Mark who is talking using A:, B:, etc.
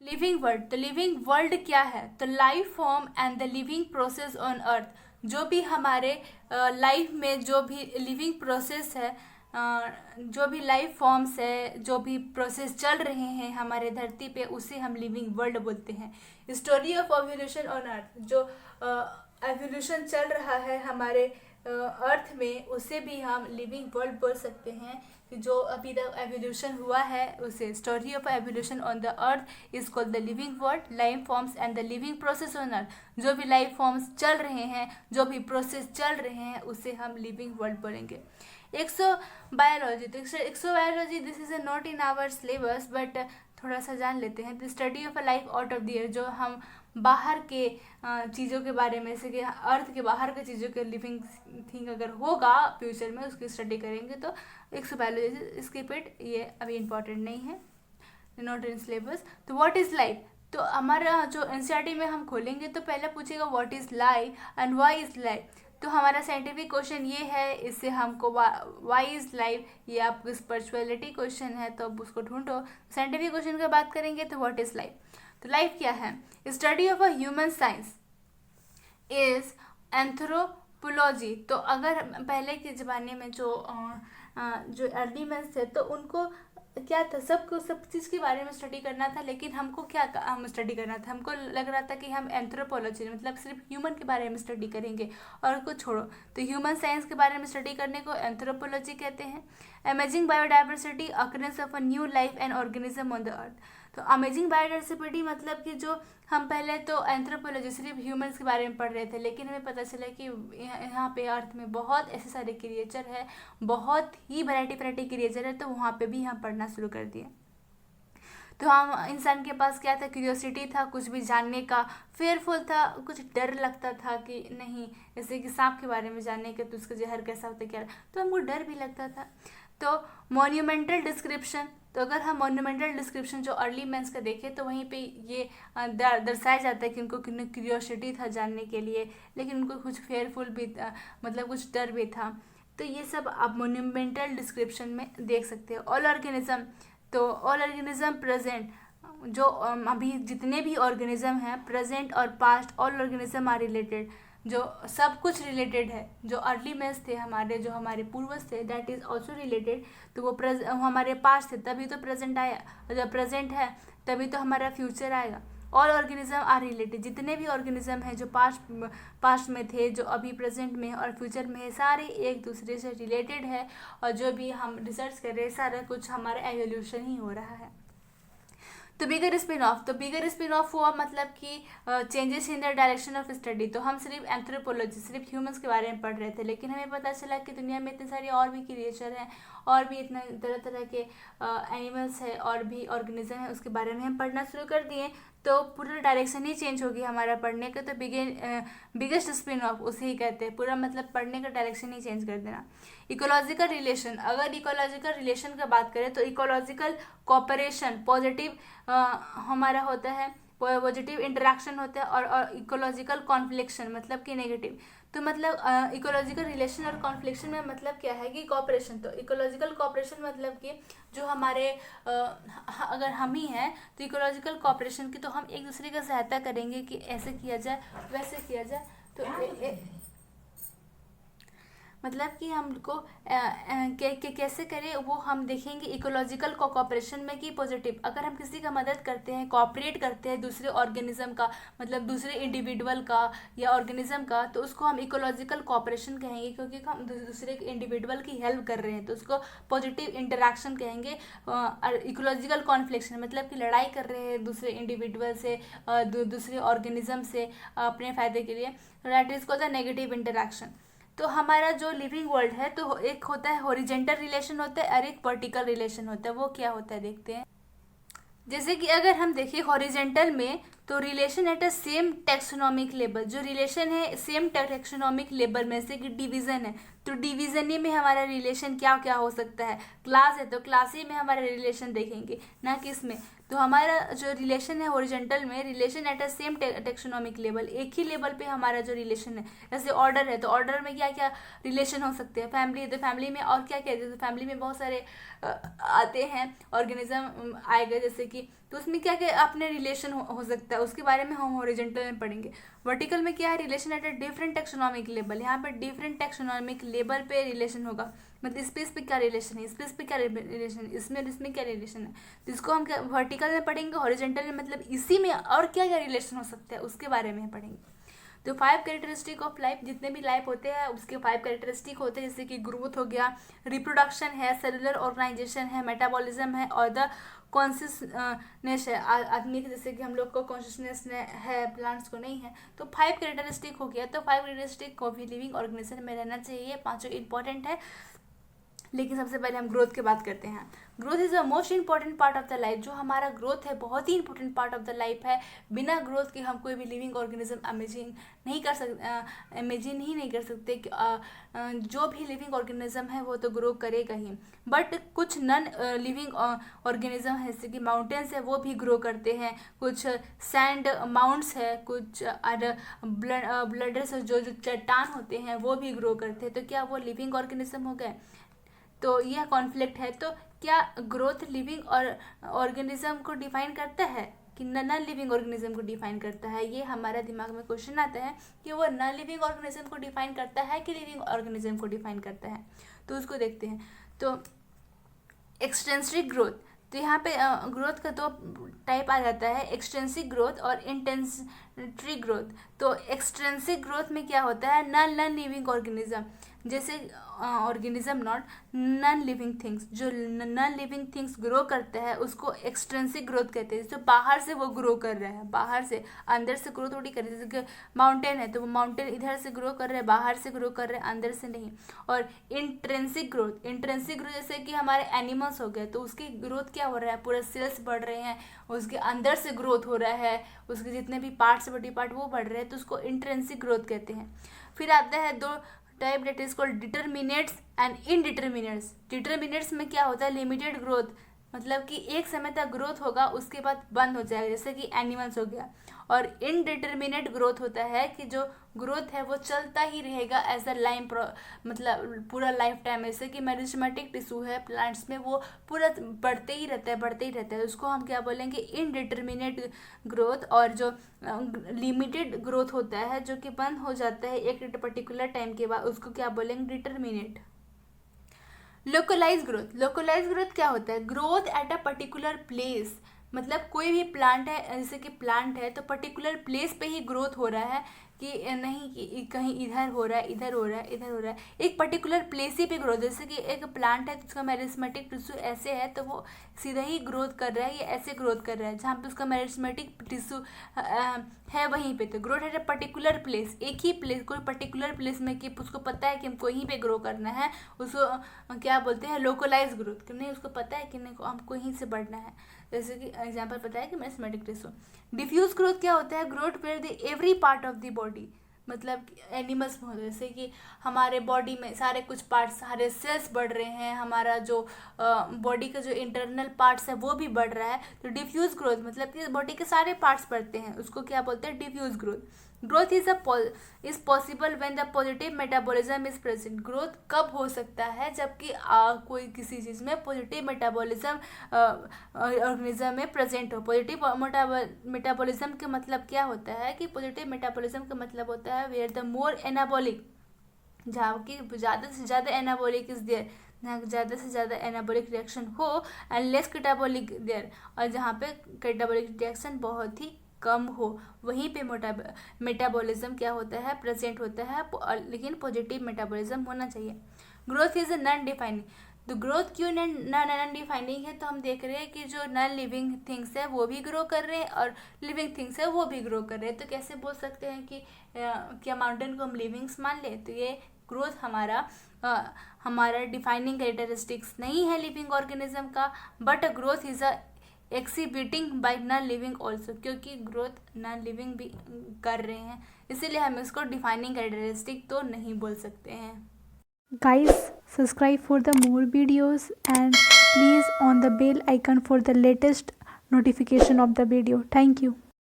A: Living world, तो living world क्या है? तो life form and the living process on earth. जो भी हमारे लाइफ में जो भी लिविंग प्रोसेस है, जो भी लाइफ फॉर्म्स है, जो भी प्रोसेस चल रहे हैं हमारे धरती पे, उसे हम लिविंग वर्ल्ड बोलते हैं। Story of evolution on earth, जो एवोल्यूशन चल रहा है हमारे अर्थ में, उसे भी हम लिविंग वर्ल्ड बोल सकते हैं। कि जो अभी तक एवोल्यूशन हुआ है उसे, story of evolution on the earth is called the living world, life forms and the living process on earth. जो भी लाइफ फॉर्म्स चल रहे हैं, जो भी प्रोसेस चल रहे हैं, उसे हम लिविंग वर्ल्ड बोलेंगे। एक्सोबायोलॉजी, तो exobiology this is not in our syllabus, but थोड़ा सा जान लेते हैं। The study of a life out of the air, जो हम बाहर के चीज़ों के बारे में, जैसे कि अर्थ के बाहर के चीज़ों के लिविंग थिंग अगर होगा फ्यूचर में, उसकी स्टडी करेंगे। तो एक्सोबायोलॉजी, स्किप इट, ये अभी इम्पॉर्टेंट नहीं है, नॉट इन सिलेबस। तो व्हाट इज़ लाइफ, तो हमारा जो एनसीईआरटी में हम खोलेंगे तो पहले पूछेगा what is life and why is life. तो हमारा साइंटिफिक क्वेश्चन ये है, इससे हमको व्हाई इज़ लाइफ, ये आपको स्पिरिचुअलिटी क्वेश्चन है तो अब उसको ढूंढो। साइंटिफिक क्वेश्चन की बात करेंगे तो व्हाट इज़ लाइफ, तो लाइफ क्या है? Study of a human science is anthropology. तो अगर पहले के ज़माने में जो अर्ली मैंस थे, तो उनको क्या था, सब चीज़ के बारे में स्टडी करना था, लेकिन हमको क्या हम स्टडी करना था, हमको लग रहा था कि हम एंथ्रोपोलॉजी मतलब सिर्फ ह्यूमन के बारे में स्टडी करेंगे और कुछ छोड़ो। तो ह्यूमन साइंस के बारे में स्टडी करने को एंथ्रोपोलॉजी कहते हैं। Amazing biodiversity, occurrence of a new life and organism on the earth. तो अमेजिंग बायोडाइवर्सिटी मतलब कि जो हम पहले तो एंथ्रोपोलॉजी सिर्फ ह्यूमंस के बारे में पढ़ रहे थे, लेकिन हमें पता चला कि यहाँ पे अर्थ में बहुत ऐसे सारे क्रिएचर है, बहुत ही वैरायटी क्रिएचर है, तो वहाँ पे भी हम पढ़ना शुरू कर दिए। तो हम इंसान के पास क्या था, क्यूरियोसिटी था कुछ भी जानने का, फेयरफुल था, कुछ डर लगता था कि नहीं, जैसे कि सांप के बारे में जानने के तो उसका जहर कैसा होता है क्या, तो हमको डर भी लगता था। तो मॉन्यूमेंटल डिस्क्रिप्शन, तो अगर हम मॉन्यूमेंटल डिस्क्रिप्शन जो अर्ली मैंस का देखें तो वहीं पे ये दर्शाया जाता है कि उनको कितनी क्यूरियोसिटी था जानने के लिए, लेकिन उनको कुछ फेयरफुल भी था, मतलब कुछ डर भी था। तो ये सब आप मॉन्यूमेंटल डिस्क्रिप्शन में देख सकते हो। ऑल ऑर्गेनिज्म, तो ऑल ऑर्गेनिज्म प्रेजेंट, जो अभी जितने भी ऑर्गेनिज्म हैं प्रेजेंट और past, all organism are related, जो सब कुछ रिलेटेड है। जो अर्ली मैंस थे हमारे, जो हमारे पूर्वज थे, दैट इज़ ऑल्सो रिलेटेड। तो वो हमारे पास्ट थे तभी तो प्रेजेंट आया, जब प्रेजेंट है तभी तो हमारा फ्यूचर आएगा। ऑल ऑर्गेनिज्म आर रिलेटेड, जितने भी ऑर्गेनिज्म हैं जो पास्ट में थे, जो अभी प्रेजेंट में है और फ्यूचर में है, सारे एक दूसरे से रिलेटेड है। और जो भी हम रिसर्च कर रहे हैं सारा कुछ हमारा एवोल्यूशन ही हो रहा है। तो बिगर स्पिन ऑफ, तो बिगर स्पिन ऑफ हुआ मतलब कि changes in the direction of study. तो हम सिर्फ एंथ्रोपोलॉजी सिर्फ ह्यूमंस के बारे में पढ़ रहे थे, लेकिन हमें पता चला कि दुनिया में इतने सारे और भी क्रिएचर हैं, और भी इतने तरह तरह के एनिमल्स है और भी ऑर्गेनिज्म है, उसके बारे में हम पढ़ना शुरू कर दिए। तो पूरा डायरेक्शन ही चेंज हो गया हमारा पढ़ने का। तो बिगेस्ट स्पिन ऑफ उसे ही कहते हैं, पूरा मतलब पढ़ने का डायरेक्शन ही चेंज कर देना। इकोलॉजिकल रिलेशन, अगर इकोलॉजिकल रिलेशन का बात करें तो इकोलॉजिकल कोऑपरेशन पॉजिटिव हमारा होता है, पॉजिटिव इंटरेक्शन होता है, और इकोलॉजिकल कॉन्फ्लिक्शन मतलब कि नेगेटिव। तो मतलब इकोलॉजिकल रिलेशन और कॉन्फ्लिक्शन में मतलब क्या है कि कॉपरेशन। तो इकोलॉजिकल कॉपरेशन मतलब कि जो हमारे अगर हम ही हैं तो इकोलॉजिकल कॉपरेशन की, तो हम एक दूसरे का सहायता करेंगे कि ऐसे किया जाए वैसे किया जाए। तो मतलब कि हमको कैसे करें वो हम देखेंगे इकोलॉजिकल कोऑपरेशन में कि पॉजिटिव। अगर हम किसी का मदद करते हैं, कोऑपरेट करते हैं दूसरे ऑर्गेनिज्म का, मतलब दूसरे इंडिविजुअल का या ऑर्गेनिज्म का, तो उसको हम इकोलॉजिकल कोऑपरेशन कहेंगे, क्योंकि हम दूसरे इंडिविजुअल की हेल्प कर रहे हैं, तो उसको पॉजिटिव इंटरेक्शन कहेंगे। इकोलॉजिकल कॉन्फ्लिक्शन मतलब कि लड़ाई कर रहे हैं दूसरे इंडिविजुअल से, दूसरे ऑर्गेनिज्म से अपने फ़ायदे के लिए, तो that is called the negative interaction. तो हमारा जो लिविंग वर्ल्ड है, तो एक होता है हॉरिजेंटल रिलेशन होता है और एक वर्टिकल रिलेशन होता है। वो क्या होता है देखते हैं। जैसे कि अगर हम देखें हॉरिजेंटल में, तो relation at a same taxonomic level, जो रिलेशन है सेम टेक्सोनॉमिक लेवल में से कि डिवीज़न है, तो डिवीज़न ही में हमारा रिलेशन क्या क्या हो सकता है। क्लास है तो क्लास ही में हमारा रिलेशन देखेंगे, ना कि इसमें। तो हमारा जो रिलेशन है हॉरिजेंटल में, relation at a same taxonomic level, एक ही लेवल पे हमारा जो रिलेशन है। जैसे ऑर्डर है तो ऑर्डर में क्या क्या रिलेशन हो सकते हैं। फैमिली है तो फैमिली में और क्या क्या, जैसे फैमिली में बहुत सारे आते हैं ऑर्गेनिज्म आएगा, जैसे कि, तो उसमें क्या क्या अपने रिलेशन हो सकता है, उसके बारे में हम हॉरिजॉन्टल में पढ़ेंगे। वर्टिकल में क्या है, relation at a different taxonomic level, यहाँ पे डिफरेंट टेक्सोनॉमिक लेवल पे रिलेशन होगा, मतलब स्पेस पे क्या रिलेशन है, स्पेस पे क्या रिलेशन है, इसमें क्या रिलेशन है, तो इसको हम क्या वर्टिकल में पढ़ेंगे। हॉरिजॉन्टल में मतलब इसी में और क्या क्या रिलेशन हो सकता है उसके बारे में पढ़ेंगे। तो 5 कैरेक्टरिस्टिक ऑफ लाइफ, जितने भी लाइफ होते हैं उसके 5 कैरेक्टरिस्टिक होते हैं, जैसे कि ग्रोथ हो गया, रिप्रोडक्शन है, सेलुलर ऑर्गेनाइजेशन है, मेटाबॉलिज्म है और द कॉन्शियसनेस है। आदमी के जैसे कि हम लोग को कॉन्शियसनेस है, प्लांट्स को नहीं है। तो 5 कैरेक्टरिस्टिक हो गया। तो 5 कैरेक्टरिस्टिक को भी लिविंग ऑर्गेनिज्म में रहना चाहिए, पांचों इंपॉर्टेंट है। लेकिन सबसे पहले हम ग्रोथ की बात करते हैं। Growth is the most important part of the life. जो हमारा ग्रोथ है बहुत ही important part of the life है। बिना ग्रोथ के हम कोई भी लिविंग ऑर्गेनिज्म इमेजिन नहीं कर सकते, इमेजिन ही नहीं कर सकते कि जो भी लिविंग ऑर्गेनिज्म है वो तो ग्रो करेगा ही। बट कुछ नॉन लिविंग ऑर्गेनिज्म है जैसे कि माउंटेन्स है वो भी ग्रो करते हैं, कुछ सैंड माउंट्स है, कुछ ब्लडर्स जो चट्टान होते हैं वो भी ग्रो करते हैं। तो क्या वो लिविंग ऑर्गेनिज्म हो गए? तो यह कॉन्फ्लिक्ट है। तो क्या ग्रोथ लिविंग और ऑर्गेनिज्म को डिफाइन करता है कि नॉन लिविंग ऑर्गेनिज्म को डिफाइन करता है? ये हमारा दिमाग में क्वेश्चन आता है कि वो नॉन लिविंग ऑर्गेनिज्म को डिफाइन करता है कि लिविंग ऑर्गेनिज्म को डिफाइन करता है। तो उसको देखते हैं। तो एक्सटेंसिव ग्रोथ, तो यहाँ पे ग्रोथ का 2 टाइप आ जाता है, एक्सटेंसिव ग्रोथ और इंटेंसिव ग्रोथ। तो एक्सटेंसिव ग्रोथ में क्या होता है, नॉन लिविंग ऑर्गेनिज्म जैसे organism not non living things, जो नॉन लिविंग थिंग्स ग्रो करते हैं उसको एक्सटेंसिव ग्रोथ कहते हैं। जैसे बाहर से वो ग्रो कर रहे हैं, बाहर से, अंदर से ग्रो थोड़ी कर रहे हैं। जैसे कि माउंटेन है तो वो माउंटेन इधर से ग्रो कर रहे हैं, बाहर से ग्रो कर रहे हैं, अंदर से नहीं। और इंट्रेंसिक ग्रोथ, इंट्रेंसिक ग्रोथ जैसे कि हमारे एनिमल्स हो गए तो उसकी ग्रोथ क्या हो रहा है, पूरा सेल्स बढ़ रहे हैं, उसके अंदर से ग्रोथ हो रहा है, उसके जितने भी पार्ट्स बॉडी पार्ट वो बढ़ रहे हैं, तो उसको इंट्रेंसिक ग्रोथ कहते हैं। फिर आता है 2 type, that is called determinates and indeterminates. Determinates में क्या होता है, लिमिटेड ग्रोथ, मतलब कि एक समय तक ग्रोथ होगा उसके बाद बंद हो जाएगा, जैसे कि एनिमल्स हो गया। और इनडिटरमिनेट ग्रोथ होता है कि जो ग्रोथ है वो चलता ही रहेगा एज अ लाइम, मतलब पूरा लाइफ टाइम। जैसे कि मेरिस्टेमेटिक टिश्यू है प्लांट्स में, वो पूरा बढ़ते ही रहता है, बढ़ते ही रहता है। उसको हम क्या बोलेंगे, इनडिटरमिनेट ग्रोथ। और जो लिमिटेड ग्रोथ होता है जो कि बंद हो जाता है एक पर्टिकुलर टाइम के बाद, उसको क्या बोलेंगे, determinate. Localise growth, localise growth क्या होता है, growth at a particular place, मतलब कोई भी प्लांट है, जैसे कि प्लांट है तो पर्टिकुलर प्लेस पे ही ग्रोथ हो रहा है, कि नहीं कि कहीं इधर हो रहा है, इधर हो रहा है, इधर हो रहा है, एक पर्टिकुलर प्लेस ही पे ग्रोथ। जैसे कि एक प्लांट है तो उसका मेरिस्टेमेटिक टिश्यू ऐसे है तो वो सीधा ही ग्रोथ कर रहा है, ये ऐसे ग्रोथ कर रहा है, जहाँ पे उसका मेरिस्टेमेटिक टिश्यू है वहीं पे। तो ग्रोथ है पर्टिकुलर प्लेस, एक ही प्लेस, कोई पर्टिकुलर प्लेस में कि उसको पता है कि हमको यहीं पे ग्रो करना है, उसको क्या बोलते हैं, लोकलाइज ग्रोथ। कि नहीं, उसको पता है कि नहीं हमको यहीं से बढ़ना है। जैसे कि एग्जांपल पता है कि मेरिस्टेमेटिक टिश्यू। डिफ्यूज ग्रोथ क्या होता है, growth where the every part of the body, मतलब एनिमल्स में होता है, जैसे कि हमारे बॉडी में सारे कुछ पार्ट्स, सारे सेल्स बढ़ रहे हैं, हमारा जो बॉडी का जो इंटरनल पार्ट्स है वो भी बढ़ रहा है। तो डिफ्यूज ग्रोथ मतलब कि बॉडी के सारे पार्ट्स बढ़ते हैं, उसको क्या बोलते हैं, diffuse growth. Growth is possible when the positive metabolism is present. Growth कब हो सकता है, जबकि कोई किसी चीज़ में पॉजिटिव मेटाबॉलिज्म ऑर्गेनिज्म में प्रेजेंट हो। पॉजिटिव मेटाबॉलिज्म का मतलब क्या होता है, कि पॉजिटिव मेटाबॉलिज्म का मतलब होता है वेयर द मोर एनाबॉलिक, जहाँ की ज़्यादा से ज़्यादा एनाबॉलिक इज देयर, ज़्यादा से ज़्यादा एनाबॉलिक रिएक्शन हो, एंड लेस कैटाबॉलिक देयर, और जहाँ पे कैटाबॉलिक रिएक्शन बहुत ही कम हो, वहीं पे मेटाबॉलिज्म क्या होता है, प्रेजेंट होता है, लेकिन पॉजिटिव मेटाबॉलिज्म होना चाहिए। Growth is non defining. तो ग्रोथ क्यों नॉन डिफाइनिंग है, तो हम देख रहे हैं कि जो नॉन लिविंग थिंग्स है वो भी ग्रो कर रहे हैं और लिविंग थिंग्स है वो भी ग्रो कर रहे हैं। तो कैसे बोल सकते हैं कि क्या माउंटेन को हम लिविंग्स मान लें? तो ये ग्रोथ हमारा डिफाइनिंग कैरेक्टरिस्टिक्स नहीं है लिविंग ऑर्गेनिज्म का, but growth is a exhibiting by non living also, क्योंकि ग्रोथ नॉन लिविंग भी कर रहे हैं, इसीलिए हम इसको डिफाइनिंग कैरेक्टरिस्टिक तो नहीं बोल सकते हैं।
B: Guys, subscribe for the more videos and please on the bell icon for the latest notification of the video. Thank you.